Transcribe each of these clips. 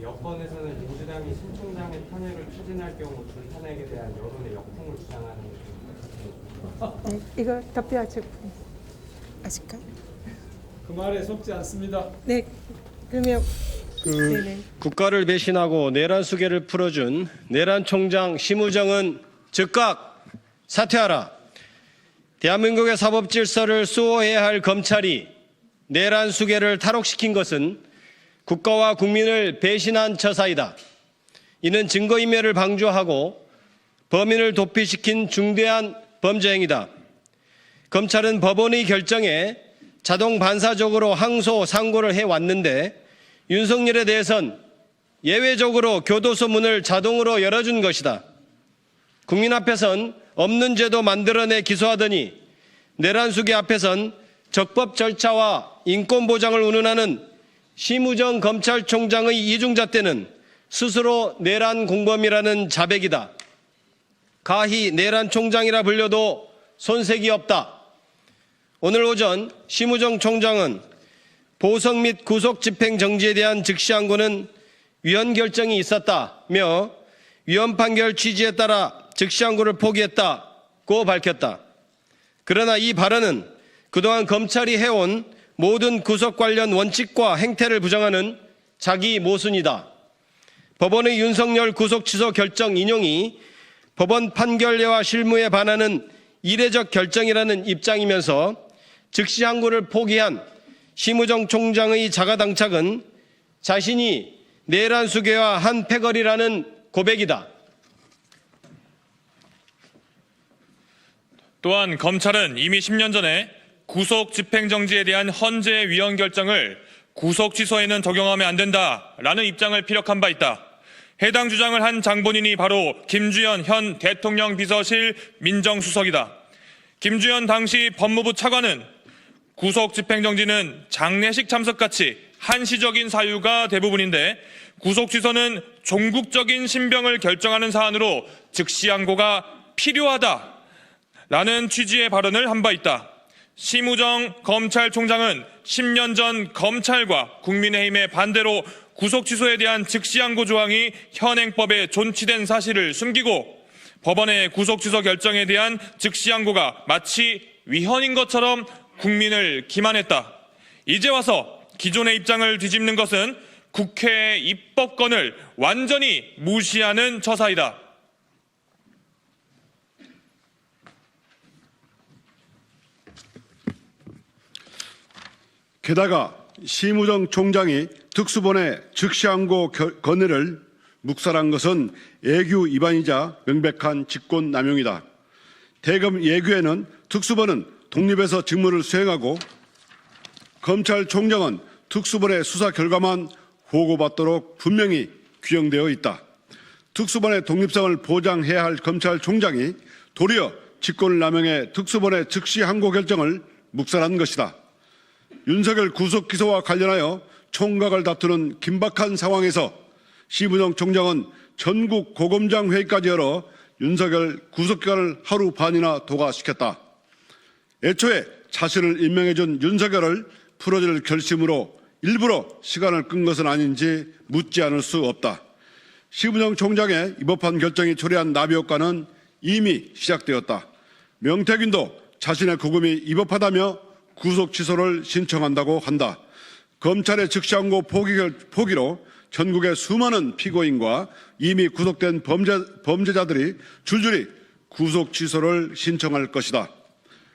여권에서는 민주당이 신 총장의 탄핵을 추진할 경우 불탄핵에 대한 여론의 역풍을 주장하는 것입니다. 이거 답변하실 분 아실까요? 그 말에 속지 않습니다. 네, 그러면 네네. 국가를 배신하고 내란 수계를 풀어준 내란 총장 심우정은 즉각 사퇴하라. 대한민국의 사법 질서를 수호해야 할 검찰이 내란 수계를 탈옥시킨 것은 국가와 국민을 배신한 처사이다. 이는 증거인멸을 방조하고 범인을 도피시킨 중대한 범죄 행위다. 검찰은 법원의 결정에 자동 반사적으로 항소, 상고를 해왔는데 윤석열에 대해선 예외적으로 교도소 문을 자동으로 열어준 것이다. 국민 앞에선 없는 죄도 만들어내 기소하더니 내란 수계 앞에선 적법 절차와 인권 보장을 운운하는 심우정 검찰총장의 이중잣대는 스스로 내란 공범이라는 자백이다. 가히 내란 총장이라 불려도 손색이 없다. 오늘 오전 심우정 총장은 보석 및 구속 집행 정지에 대한 즉시 항고는 위헌 결정이 있었다며 위헌 판결 취지에 따라 즉시 항고를 포기했다고 밝혔다. 그러나 이 발언은 그동안 검찰이 해온 모든 구속 관련 원칙과 행태를 부정하는 자기 모순이다. 법원의 윤석열 구속 취소 결정 인용이 법원 판결례와 실무에 반하는 이례적 결정이라는 입장이면서 즉시 항고를 포기한 심우정 총장의 자가당착은 자신이 내란 수계와 한 패거리라는 고백이다. 또한 검찰은 이미 10년 전에 구속 집행정지에 대한 헌재 위헌 결정을 구속 취소에는 적용하면 안 된다라는 입장을 피력한 바 있다. 해당 주장을 한 장본인이 바로 김주현 현 대통령 비서실 민정수석이다. 김주현 당시 법무부 차관은 구속 집행정지는 장례식 참석같이 한시적인 사유가 대부분인데 구속 취소는 종국적인 신병을 결정하는 사안으로 즉시 항고가 필요하다라는 취지의 발언을 한 바 있다. 심우정 검찰총장은 10년 전 검찰과 국민의힘의 반대로 구속 취소에 대한 즉시 항고 조항이 현행법에 존치된 사실을 숨기고 법원의 구속 취소 결정에 대한 즉시 항고가 마치 위헌인 것처럼 국민을 기만했다. 이제 와서 기존의 입장을 뒤집는 것은 국회의 입법권을 완전히 무시하는 처사이다. 게다가 심우정 총장이 특수본의 즉시 항고 건의를 묵살한 것은 예규 위반이자 명백한 직권남용이다. 대검 예규에는 특수본은 독립해서 직무를 수행하고 검찰총장은 특수본의 수사 결과만 보고받도록 분명히 규정되어 있다. 특수본의 독립성을 보장해야 할 검찰총장이 도리어 직권을 남용해 특수본의 즉시 항고 결정을 묵살한 것이다. 윤석열 구속 기소와 관련하여 총각을 다투는 긴박한 상황에서 심우정 총장은 전국 고검장 회의까지 열어 윤석열 구속기간을 하루 반이나 도과시켰다. 애초에 자신을 임명해준 윤석열을 풀어줄 결심으로 일부러 시간을 끈 것은 아닌지 묻지 않을 수 없다. 심우정 총장의 위법한 결정이 초래한 나비 효과는 이미 시작되었다. 명태균도 자신의 구금이 위법하다며 구속 취소를 신청한다고 한다. 검찰의 즉시 항고 포기로 전국의 수많은 피고인과 이미 구속된 범죄자들이 줄줄이 구속 취소를 신청할 것이다.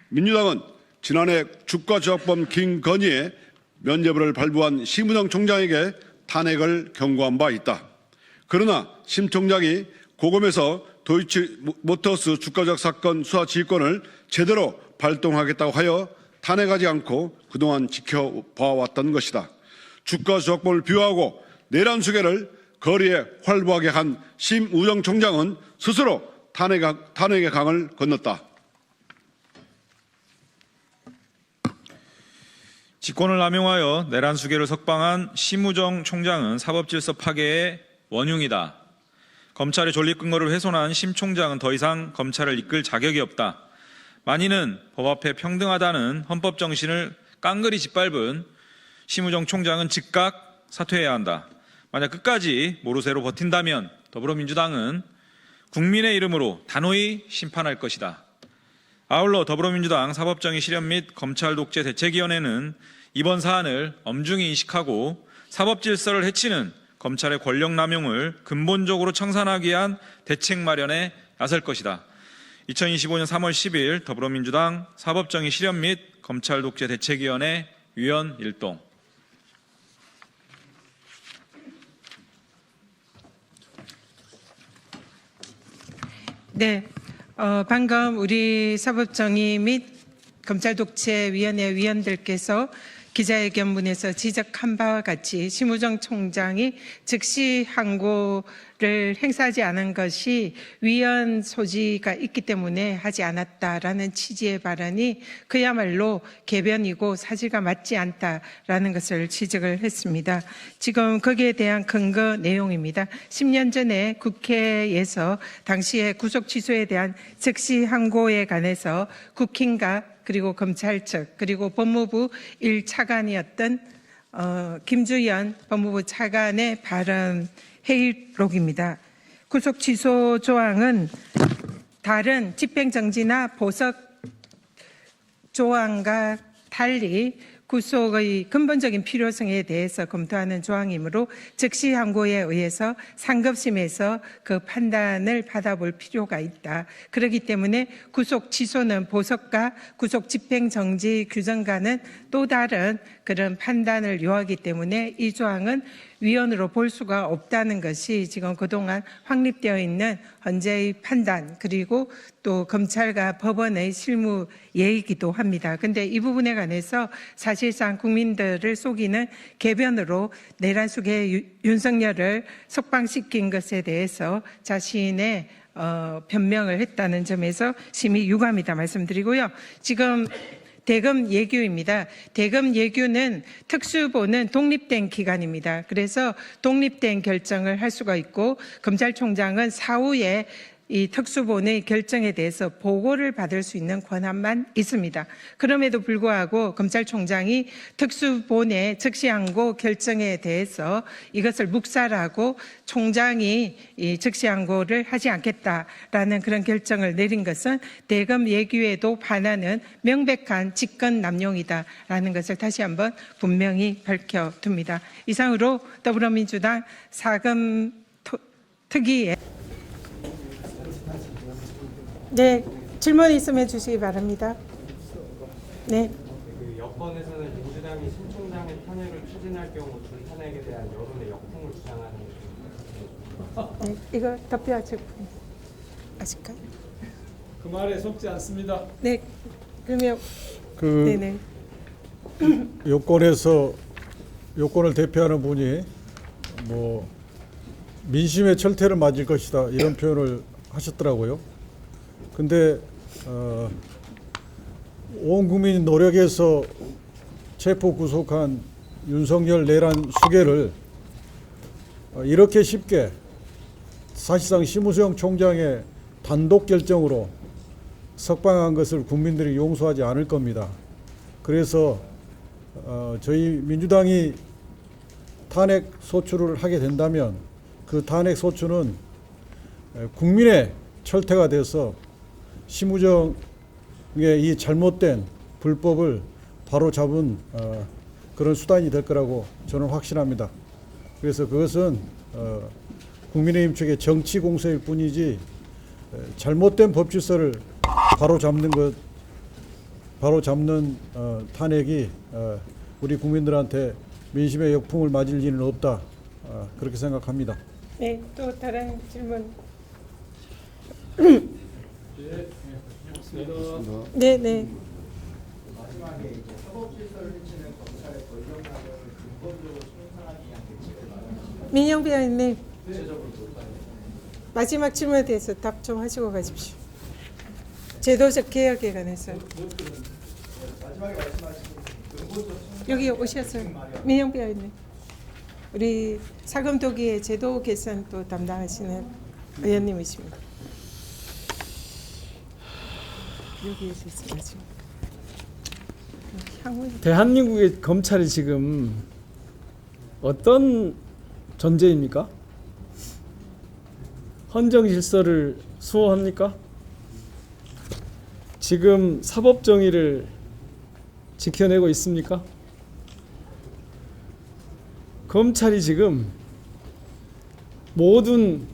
민주당은 지난해 주가조합범 김건희의 면죄부를 발부한 심우정 총장에게 탄핵을 경고한 바 있다. 그러나 심 총장이 고검에서 도이치모터스 주가조작 사건 수사 지휘권을 제대로 발동하겠다고 하여 탄핵하지 않고 그동안 지켜봐왔던 것이다. 주가조작범을 비호하고 내란 수계를 거리에 활보하게 한 심우정 총장은 스스로 탄핵의 강을 건넜다. 직권을 남용하여 내란 수계를 석방한 심우정 총장은 사법질서 파괴의 원흉이다. 검찰의 존립 근거를 훼손한 심 총장은 더 이상 검찰을 이끌 자격이 없다. 만인은 법 앞에 평등하다는 헌법 정신을 깡그리 짓밟은 심우정 총장은 즉각 사퇴해야 한다. 만약 끝까지 모르쇠로 버틴다면 더불어민주당은 국민의 이름으로 단호히 심판할 것이다. 아울러 더불어민주당 사법정의 실현 및 검찰 독재 대책위원회는 이번 사안을 엄중히 인식하고 사법 질서를 해치는 검찰의 권력 남용을 근본적으로 청산하기 위한 대책 마련에 나설 것이다. 2025년 3월 10일 더불어민주당 사법정의 실현 및 검찰 독재 대책위원회 위원 일동. 네, 방금 우리 사법정의 및 검찰독재위원회 위원들께서 기자회견문에서 지적한 바와 같이 심우정 총장이 즉시 항고를 행사하지 않은 것이 위헌 소지가 있기 때문에 하지 않았다라는 취지의 발언이 그야말로 개변이고 사실과 맞지 않다라는 것을 지적을 했습니다. 지금 거기에 대한 근거 내용입니다. 10년 전에 국회에서 당시에 구속 취소에 대한 즉시 항고에 관해서 국힘과 그리고 검찰 측 그리고 법무부 1차관이었던 김주연 법무부 차관의 발언 회의록입니다. 구속 취소 조항은 다른 집행정지나 보석 조항과 달리 구속의 근본적인 필요성에 대해서 검토하는 조항이므로 즉시 항고에 의해서 상급심에서 그 판단을 받아볼 필요가 있다. 그렇기 때문에 구속 취소는 보석과 구속 집행정지 규정과는 또 다른 그런 판단을 요하기 때문에 이 조항은 위헌으로 볼 수가 없다는 것이 지금 그동안 확립되어 있는 헌재의 판단 그리고 또 검찰과 법원의 실무 예이기도 합니다. 그런데 이 부분에 관해서 사실상 국민들을 속이는 개변으로 내란숙의 윤석열을 석방시킨 것에 대해서 자신의 변명을 했다는 점에서 심히 유감이다 말씀드리고요. 지금 대검 예규입니다. 대검 예규는 특수보는 독립된 기관입니다. 그래서 독립된 결정을 할 수가 있고 검찰총장은 사후에 이 특수본의 결정에 대해서 보고를 받을 수 있는 권한만 있습니다. 그럼에도 불구하고 검찰총장이 특수본의 즉시항고 결정에 대해서 이것을 묵살하고 총장이 이 즉시항고를 하지 않겠다라는 그런 결정을 내린 것은 대검 예규에도 반하는 명백한 직권 남용이다라는 것을 다시 한번 분명히 밝혀둡니다. 이상으로 더불어민주당 사금 특위에 네, 질문 있으면 주시기 바랍니다. 네. 그 여권에서는 민주당이 신 총장의 탄핵을 추진할 경우 탄핵에 대한 여론의 역풍을 주장하는 게 네, 이거 덮여질 분 아실까요? 그 말에 속지 않습니다. 네, 그러면 네네. 여권에서 여권을 대표하는 분이 뭐 민심의 철퇴를 맞을 것이다 이런 표현을 하셨더라고요. 근데 온 국민이 노력해서 체포 구속한 윤석열 내란 수괴를 이렇게 쉽게 사실상 심우정 총장의 단독 결정으로 석방한 것을 국민들이 용서하지 않을 겁니다. 그래서 저희 민주당이 탄핵 소추를 하게 된다면 그 탄핵 소추는 국민의 철퇴가 돼서 심우정의 이 잘못된 불법을 바로 잡은 그런 수단이 될 거라고 저는 확신합니다. 그래서 그것은 국민의힘 측의 정치 공세일 뿐이지 잘못된 법 질서를 바로 잡는 탄핵이 우리 국민들한테 민심의 역풍을 맞을 일은 없다. 그렇게 생각합니다. 네, 또 다른 질문. 네, 네. 마지막에 이제 사법 질서를 해치는 검찰의 권력 남용을 근본적으로 청산하기 위한 대책을 마련하시는 민영비 의원님 구체적으로 돌파해요. 마지막 질문에 대해서 답 좀 하시고 가십시오. 제도적 개혁에 관해서 마지막에 말씀하신 근본적 여기 오셨어요. 민영비 의원님, 우리 사금도기의 제도 개선 또 담당하시는 의원님이십니다. 여기에서 있어가지고 대한민국의 검찰이 지금 어떤 전제입니까? 헌정 질서를 수호합니까? 지금 사법 정의를 지켜내고 있습니까? 검찰이 지금 모든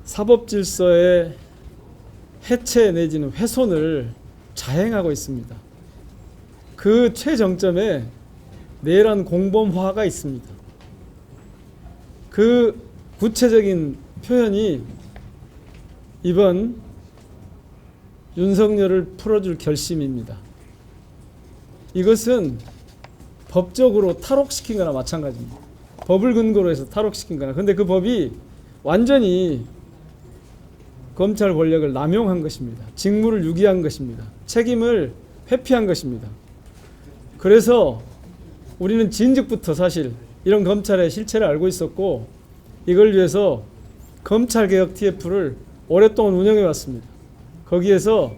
사법 질서의 해체 내지는 훼손을 자행하고 있습니다. 그 최정점에 내란 공범화가 있습니다. 그 구체적인 표현이 이번 윤석열을 풀어줄 결심입니다. 이것은 법적으로 탈옥시킨 거나 마찬가지입니다. 법을 근거로 해서 탈옥시킨 거나. 근데 그 법이 완전히 검찰 권력을 남용한 것입니다. 직무를 유기한 것입니다. 책임을 회피한 것입니다. 그래서 우리는 진즉부터 사실 이런 검찰의 실체를 알고 있었고 이걸 위해서 검찰개혁 TF를 오랫동안 운영해 왔습니다. 거기에서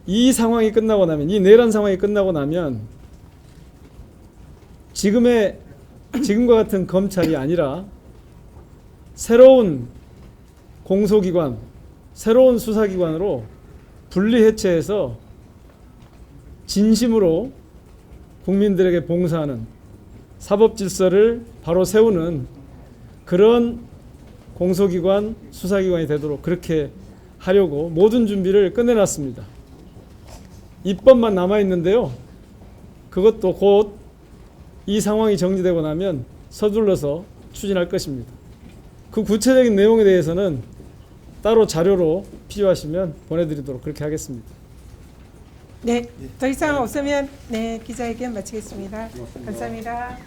이 상황이 끝나고 나면, 이 내란 상황이 끝나고 나면 지금과 같은 검찰이 아니라 새로운 공소기관, 새로운 수사기관으로 분리해체해서 진심으로 국민들에게 봉사하는 사법질서를 바로 세우는 그런 공소기관, 수사기관이 되도록 그렇게 하려고 모든 준비를 끝내놨습니다. 입법만 남아있는데요. 그것도 곧 이 상황이 정리되고 나면 서둘러서 추진할 것입니다. 그 구체적인 내용에 대해서는 따로 자료로 필요하시면 보내드리도록 그렇게 하겠습니다. 네, 더 이상 없으면 네, 기자회견 마치겠습니다. 감사합니다.